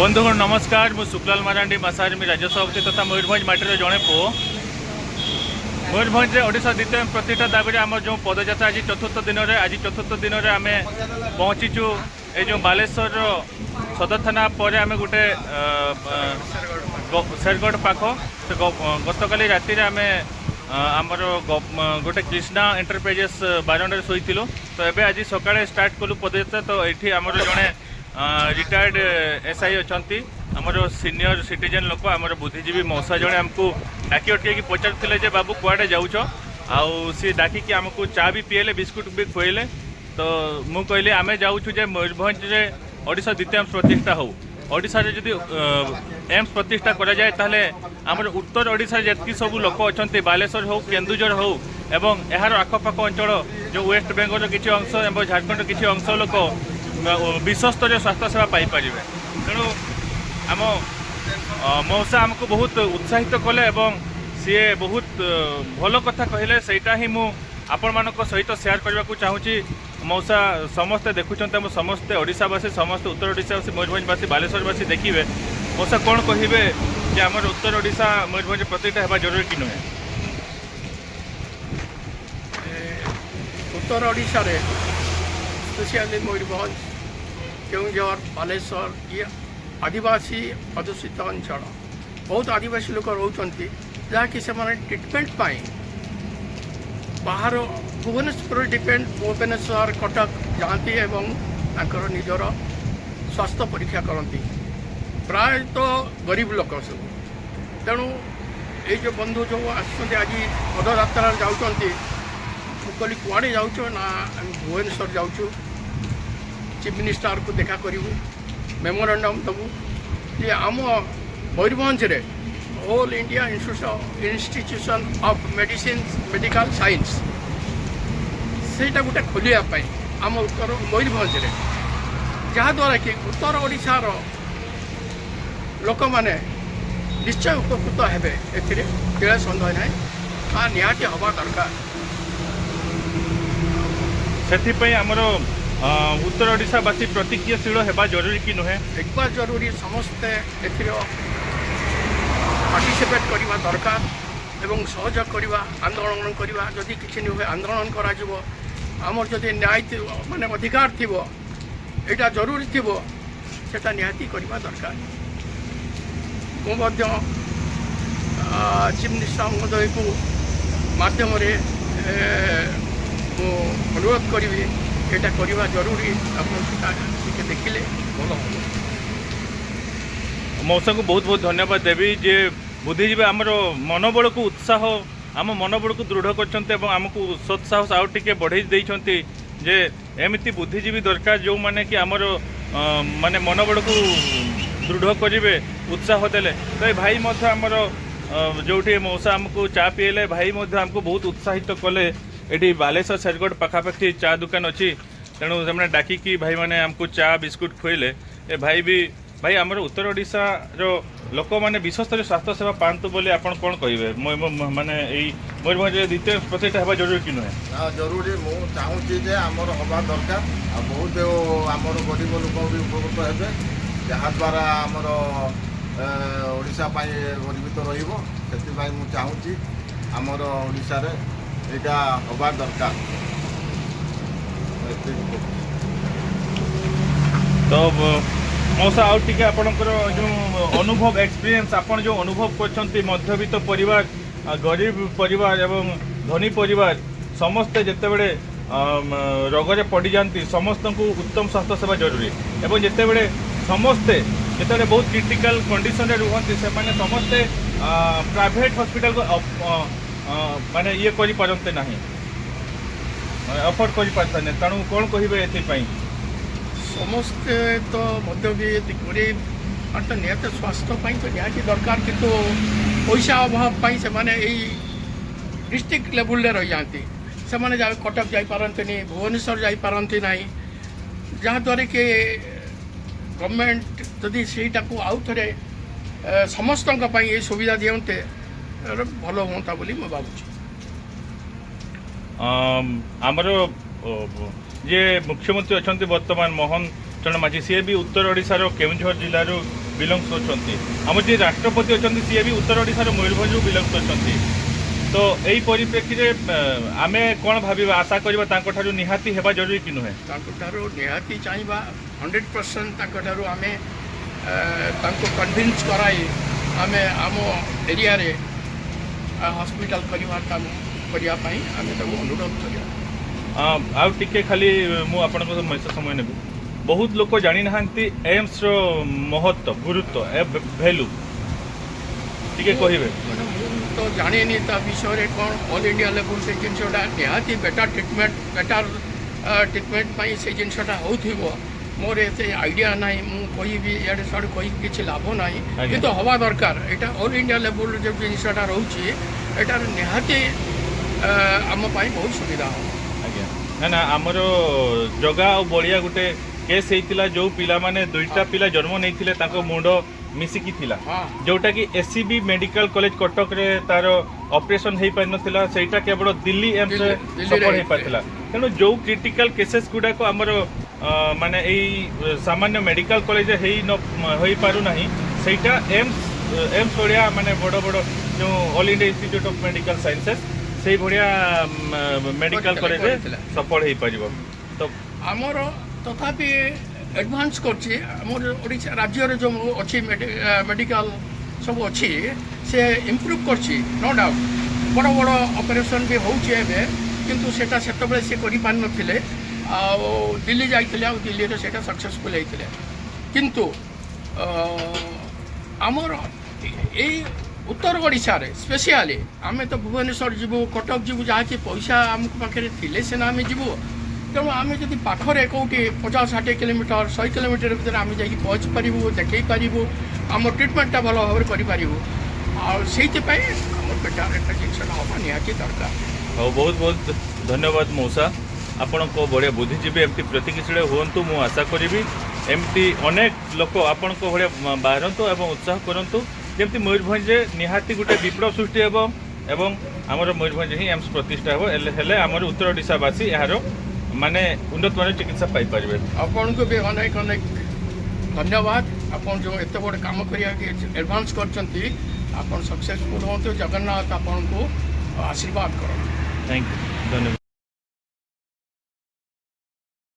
बंधुगण नमस्कार मु शुक्लाल मारांडी मसारमी राज्य सभापति तथा मयूरभंज माटीर जड़े पु मयूरभंज ओडिशा द्वितीय प्रतिष्ठा दाबी आम जो पदयात्रा आज चतुर्थ दिन में आम पहुँचीचु ये जो बालेश्वर सदर थाना पर आम गोटे शेरगढ़ पाख गतकाली राति आम आमर गोटे कृष्णा एंटरप्राइजेस बारंडे शोलु तो ये आज सकाଳେ स्टार्ट कलु पदयात्रा तो ये आमर जड़े रिटायर्ड एसआई अच्छा आमर सीनियर सिटीजन लोक आमर बुद्धिजीवी मौसा जड़े आमको डाकी अटक पचारे बाबू कुआडे जाऊछ आउ सी डाकिकी आमको चा भी पीएले बिस्कुट भी खुएले तो मु कहली आमे जाऊछु जे मयूरभंज ओडिशा द्वितीय प्रतिष्ठा हो ओडिशा रे जदि एम्स प्रतिष्ठा करा जाए ताहले आमर उत्तर ओडिशा जति सब लोक अच्छा बालेश्वर हो केन्दुझर हो एवं यार आखपाख अंचल जो वेस्ट बेंगल किसी अंश एवं झारखंड किसी अंश लोक विश्वस्तरीय स्वास्थ्य सेवा पाइपर तेणु आम मौसा आमको बहुत उत्साहित कले एवं सी बहुत भल कथा कहले सेटा ही मु आपण मानक सहित शेयर करने को चाहूँगी मौसा समस्ते देखुं आम समस्ते ओडिशावासी समस्ते उत्तर ओडिशावासी मयूरभंजवासी बालेश्वरवासी देखिए मौसा कौन कहे कि आम उत्तर ओडिशा मयूरभंज प्रतिष्ठा होगा जरूरी कि नुहे उत्तर ओडिशा रे स्पेशली मयूरभंज केउझर बालेश्वर ये आदिवासी अधुषित अंचल बहुत आदिवासी लोक रोचंती जहाँकि से ट्रिटमेंट पाई बाहर भुवनेश्वर डिपेंड भुवनेश्वर कटक जाती एवं निजर स्वास्थ्य परीक्षा करती प्राय तो गरीब लोक सब तेणु ये जो बंधु जो आसुँच आज पदयात्रा जाऊँगी कहली कुआड़े जाऊँ ना भुवनेश्वर जाऊँ चीफ मिनिस्टर को देखा करूँ मेमोरांडम दबू ये आम मयूरभंज रे all India institution of medicine medical science सेटा गोटे खोलिया आम उत्तर मयूरभंज रे जहाँद्वारा कि उत्तर ओडिशार लोक मैंने निश्चय उपकृत हेबे एथिरे केळे सन्देह ना आ निहाती हवा दरकार से आमर उत्तर ओडिशावासी प्रतिक्रियाशील होगा जरूरी कि नुहे एक बार जरूरी समस्ते एथिरे पार्टिसिपेट करवा दरकार एवं सहयोग करवा आंदोलन करवा जदि किसी नुहे आंदोलन करा आमर जदि न्याय माने अधिकार थी यहाँ जरूरी थी सेटा निहाती करवा दरकार मुझे चीफ मिनिस्टर महोदय को माध्यम अनुरोध करी यहाँ करवा जरूरी आप देखिले भल हम मौसा को बहुत बहुत धन्यवाद देवी जे बुद्धिजीवी आमर मनोबल को उत्साह आम मनोबल को दृढ़ करमको सत्साहस आउ टे बढ़े देते जे एमती बुद्धिजीवी दरकार जो माने कि आमर माने मनोबल को दृढ़ करेंगे उत्साह देले तो ये भाई आमर जो मौसा आमको चा पीएले भाई आमको बहुत उत्साहित कले ये बालेश्वर शेरगढ़ पखापाखि चा दुकान अच्छी तेणु से डाकिकी भाई मैंने आमको चा बिस्कुट खुएले ए भाई भी भाई आमर उत्तर ओडिशा रो लोक मैंने विश्वस्तरीय स्वास्थ्य सेवा पातु बोली आप कौन कहे माने मयूरभंज द्वितीय प्रतिष्ठा होगा जरूरी कि नुहे जरूरी मुझे चाहूँगी जे आमर हवा दरकार आ बहुत आमर गरीब लोक भी उपकृत हेबे जहाँद्वारा आमर ओडिशा गरीबित रही मुझे चाहूँगी आमर ओडिशा रे एटा हवा दरकार तो मौसा आउ टे आपणकर जो अनुभव एक्सपीरियंस आपन जो अनुभव कर मध्यवित्त परिवार गरीब परिवार एवं धनी परिवार समस्ते जितेबले रोगरे पड़ जाती समस्त को उत्तम स्वास्थ्य सेवा जरूरी एवं जितेबले समस्ते जिते बहुत क्रिटिकल कंडीशन रुहति से समस्ते प्राइवेट हॉस्पिटल को माने ये करि पारंते नहीं अफोर्ड करि पारते नहीं तेणु कौन कहे ये समस्ते तो मध्यवित्त गरीब तो निहत स्वास्थ्य तो निहाती दरकार किंतु पैसा अभाव से माने डिस्ट्रिक्ट लेवल रही जाती से माने कटक जापारती भुवनेश्वर जापारती ना जहाँद्वारा कि गवर्नमेंट जदि सेटा को आउ थे समस्त ये सुविधा दियंते भल हाँ बोली मैं भावुँ आमर जे मुख्यमंत्री अच्छा बर्तमान मोहन चरण माझी सी भी उत्तर ओडिशार केउंझर जिल्लार बिलंग्स होती आम जी राष्ट्रपति अच्छा सी भी उत्तर ओडिशार मयूरभंज बिलंग्स होती तो यही परिप्रेक्षी आमे कौन भाव आशा करवा निहाती हेबा जरूरी कि नुहे निहाती चाहिए 100% आमे कन्भिन्स कराई आमे आम एरिया रे हॉस्पिटल करवा काम करने अनुरोध करा आउ टिके खाली मु आपण समय नेबी बहुत लोक जानी नाहांती एम्स रो महत्व गुरुत्व ए वैल्यू टिके कहिबे तो जाने नहीं ता विषय कौन ऑल इंडिया लेवल से जिनसा निहाती बेटर ट्रिटमेंट पाई से जिनसा हो मोर एते आइडिया नहीं मु कोई भी इे साड़े कोई किसी लाभ नहीं कि तो हवा दरकार यहाँ ऑल इंडिया लेवल जो जिनसा रोचे एटार निहाती आम बहुत सुविधा हो ना ना आमर जगह और बड़िया गोटे केस होता जो पिला माने दुईटा पिला जन्म नहीं मुंड मिसिकी थिला जोटा कि एससीबी मेडिकल कॉलेज कटक रे तार ऑपरेशन हो पार नाला सेटा केवल दिल्ली एम्स सफल हो पाता तेणु जो क्रिटिकल केसेस गुड़ा को आमर माने यही सामान्य मेडिकल कॉलेज हो पारुना सेटा एम्स भाया माने बड़ बड़ जो all India institute of medical sciences से भाया मेडिकल कॉलेज सफल हो पार तो आमर तथापि एडवांस करछी राज्य जो अच्छी मेडिकल सब अच्छी से इम्प्रूव करछी नो डाउट बड़ बड़ ऑपरेशन भी होचे किंतु सेटा सेतबेले से करि पान नथिले आ दिल्ली जाइतिले आ दिल्ली रे सेटा सक्सेसफुल हेतिले किंतु आमर ए उत्तर ओडिशा रे स्पेशली आमे तो भुवनेश्वर जीवु कटक जीवु जहाँ कि पैसा आम पाखे थिले सेना आमे जीवु तेणु आम जब पाखरे कौटी 50-60 किलोमीटर 100 किलोमीटर भर आम जा पहुँची पारू देखी पारू आम ट्रिटमेंटा भल भाव करूँ से बेटार एक जिन हाँ निहाती दरकार हाँ बहुत बहुत धन्यवाद मौसा आपण को बढ़िया बुद्धिजीवी एमती प्रतिकिछड़े हूँ मु आशा करी एमती अनेक लोक आपण को भाया बाहरतु और उत्साह करूँ जमी मयूरभंज निहाती गोटे विप्लव सृष्टि एवं आमर मयूरभंज ही एम्स प्रतिष्ठा हे आमर उत्तर ओडिशावासी यार माने उन्नत मान चिकित्सा पाई पारे आपन को भी अनेक अनेक धन्यवाद आपन जो एत बड़े काम करिया एडवांस करछंती आपन सक्सेसफुल होते जगन्नाथ आपन को आशीर्वाद करो थैंक यू धन्यवाद।